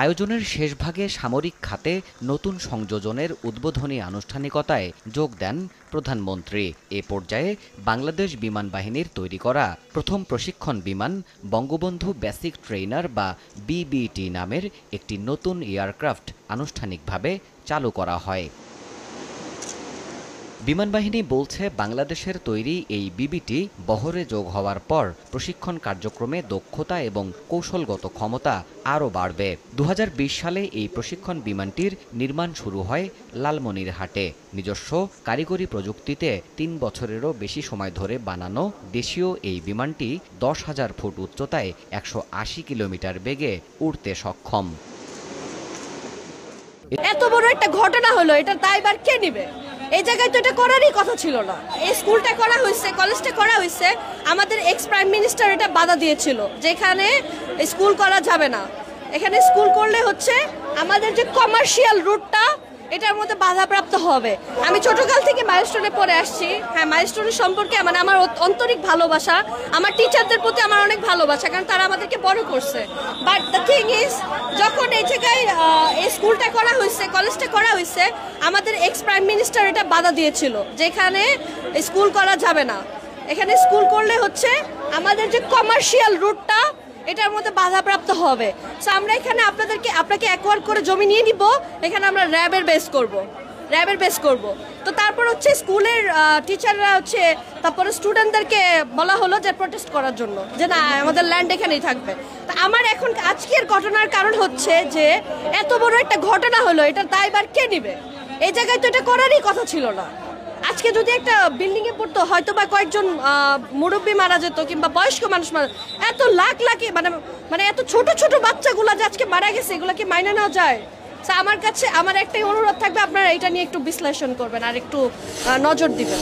আয়োজনের শেষ ভাগে সামরিক খাতে নতুন সংযোজনের উদ্বোধনী আনুষ্ঠানিকতায় যোগ দেন প্রধানমন্ত্রী। এ পর্যায়ে বাংলাদেশ বিমান বাহিনীর তৈরি করা প্রথম প্রশিক্ষণ বিমান বঙ্গবন্ধু বেসিক ট্রেইনার বা বিবিটি নামের একটি নতুন এয়ারক্রাফট আনুষ্ঠানিকভাবে চালু করা হয়। বিমান বাহিনী বলছে, বাংলাদেশের তৈরি এই বিবিটি বহরে যোগ হওয়ার পর প্রশিক্ষণ কার্যক্রমে দক্ষতা এবং কৌশলগত ক্ষমতা আরও বাড়বে। ২০২০ সালে এই প্রশিক্ষণ বিমানটির নির্মাণ শুরু হয় লালমনিরহাটে। নিজস্ব কারিগরি প্রযুক্তিতে ৩ বছরেরও বেশি সময় ধরে বানানো দেশীয় এই বিমানটি ১০,০০০ ফুট উচ্চতায় ১৮০ কিলোমিটার বেগে উড়তে সক্ষম। এত বড় একটা ঘটনা হলো, এটার দায়ভার কে নেবে? এই জায়গায় তো এটা করারই কথা ছিল না। এই স্কুলটা করা হয়েছে, কলেজটা করা হয়েছে, আমাদের এক্স প্রাইম মিনিস্টার এটা বাধা দিয়েছিল যেখানে স্কুল করা যাবে না। এখানে স্কুল করলে হচ্ছে আমাদের যে কমার্শিয়াল রুটটা এটার মধ্যে বাধাপ্রাপ্ত হবে। আমি ছোটকাল থেকে মাইলস্টোনে পড়ে আসছি। হ্যাঁ, মাইলস্টোনের সম্পর্কে আমার আন্তরিক ভালোবাসা, আমার টিচারদের প্রতি আমার অনেক ভালোবাসা, কারণ তারা আমাদেরকে বড় করছে। বাট দ্য থিং ইজ, যখন এই জায়গায় এই স্কুলটা করা হয়েছে, কলেজটা করা হয়েছে, আমাদের এক্স প্রাইম মিনিস্টার এটা বাধা দিয়েছিল যেখানে স্কুল করা যাবে না। এখানে স্কুল করলে হচ্ছে আমাদের যে কমার্শিয়াল রুটটা এটার মধ্যে বাধাপ্রাপ্ত হবে। সো আমরা এখানে আপনাকে অ্যাকোয়ার করে জমি নিয়ে নিব, এখানে আমরা র্যাবের বেস করব। তো তারপর হচ্ছে স্কুলের টিচাররা হচ্ছে তারপরে স্টুডেন্টদেরকে বলা হলো যে প্রোটেস্ট করার জন্য, যে না, আমাদের ল্যান্ড এখানেই থাকবে। তা আমার এখন আজকের ঘটনার কারণ হচ্ছে যে এত বড় একটা ঘটনা হলো, এটার দায়ভার কে নেবে? এই জায়গায় তো এটা করারই কথা ছিল না। আজকে যদি একটা বিল্ডিং এ পড়তো, হয়তো বা কয়েকজন মুরব্বী মারা যেত কিংবা বয়স্ক মানুষ মারা, এত লাখ মানে এত ছোট ছোট বাচ্চাগুলা যে আজকে মারা গেছে, এগুলা কি মাইনে নেওয়া যায়? আমার কাছে আমার একটাই অনুরোধ থাকবে, আপনারা এটা নিয়ে একটু বিশ্লেষণ করবেন আর একটু নজর দিবেন।